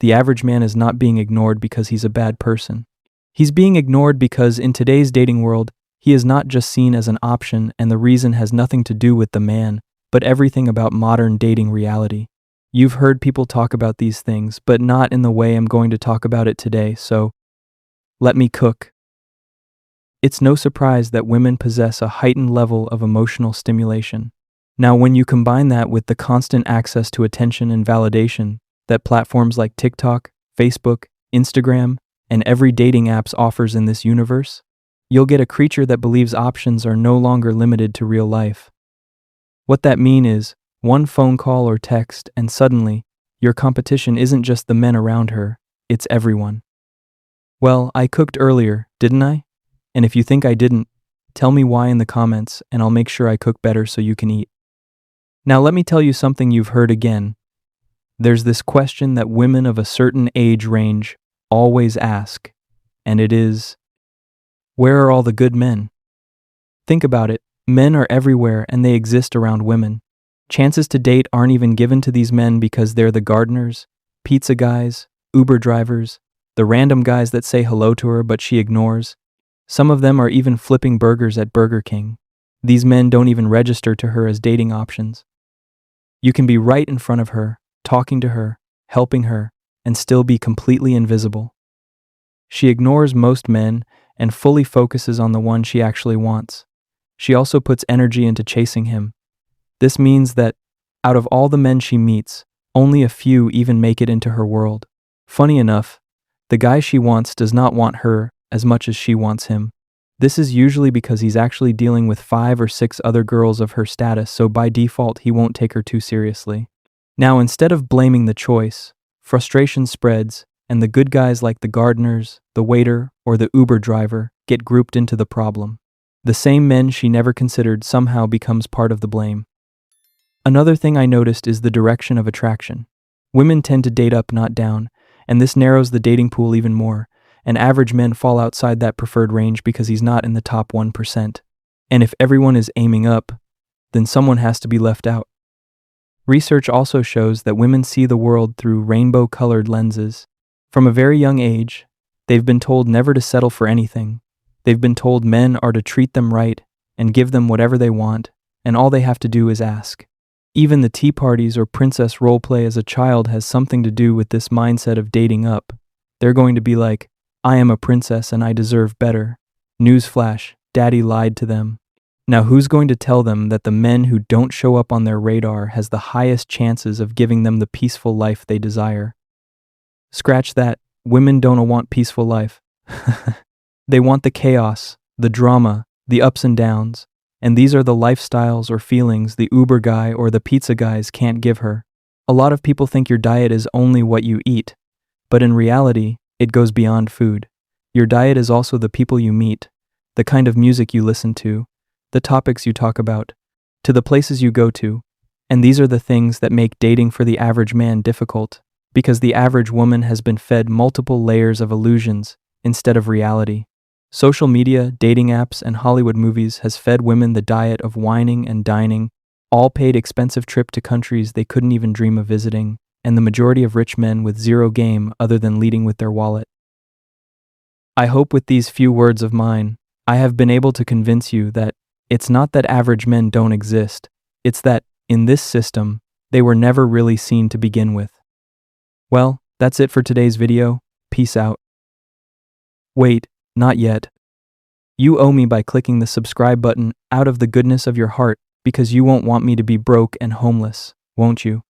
the average man is not being ignored because he's a bad person. He's being ignored because in today's dating world, he is not just seen as an option, and the reason has nothing to do with the man, but everything about modern dating reality. You've heard people talk about these things, but not in the way I'm going to talk about it today, so let me cook. It's no surprise that women possess a heightened level of emotional stimulation. Now, when you combine that with the constant access to attention and validation that platforms like TikTok, Facebook, Instagram, and every dating apps offers in this universe, you'll get a creature that believes options are no longer limited to real life. What that means is, one phone call or text, and suddenly, your competition isn't just the men around her, it's everyone. Well, I cooked earlier, didn't I? And if you think I didn't, tell me why in the comments, and I'll make sure I cook better so you can eat. Now let me tell you something you've heard again. There's this question that women of a certain age range always ask, and it is, where are all the good men? Think about it, men are everywhere and they exist around women. Chances to date aren't even given to these men because they're the gardeners, pizza guys, Uber drivers, the random guys that say hello to her but she ignores. Some of them are even flipping burgers at Burger King. These men don't even register to her as dating options. You can be right in front of her, talking to her, helping her, and still be completely invisible. She ignores most men and fully focuses on the one she actually wants. She also puts energy into chasing him. This means that, out of all the men she meets, only a few even make it into her world. Funny enough, the guy she wants does not want her as much as she wants him. This is usually because he's actually dealing with 5 or 6 other girls of her status, so by default he won't take her too seriously. Now, instead of blaming the choice, frustration spreads, and the good guys like the gardeners, the waiter, or the Uber driver get grouped into the problem. The same men she never considered somehow becomes part of the blame. Another thing I noticed is the direction of attraction. Women tend to date up, not down, and this narrows the dating pool even more, and average men fall outside that preferred range because he's not in the top 1%. And if everyone is aiming up, then someone has to be left out. Research also shows that women see the world through rainbow-colored lenses. From a very young age, they've been told never to settle for anything. They've been told men are to treat them right and give them whatever they want, and all they have to do is ask. Even the tea parties or princess roleplay as a child has something to do with this mindset of dating up. They're going to be like, I am a princess and I deserve better. Newsflash, daddy lied to them. Now who's going to tell them that the men who don't show up on their radar has the highest chances of giving them the peaceful life they desire? Scratch that, women don't want peaceful life. They want the chaos, the drama, the ups and downs, and these are the lifestyles or feelings the Uber guy or the pizza guys can't give her. A lot of people think your diet is only what you eat, but in reality, it goes beyond food. Your diet is also the people you meet, the kind of music you listen to, the topics you talk about, to the places you go to, and these are the things that make dating for the average man difficult, because the average woman has been fed multiple layers of illusions instead of reality. Social media, dating apps, and Hollywood movies has fed women the diet of whining and dining, all paid expensive trip to countries they couldn't even dream of visiting, and the majority of rich men with zero game other than leading with their wallet. I hope with these few words of mine, I have been able to convince you that it's not that average men don't exist, it's that, in this system, they were never really seen to begin with. Well, that's it for today's video. Peace out. Wait, not yet. You owe me by clicking the subscribe button out of the goodness of your heart because you won't want me to be broke and homeless, won't you?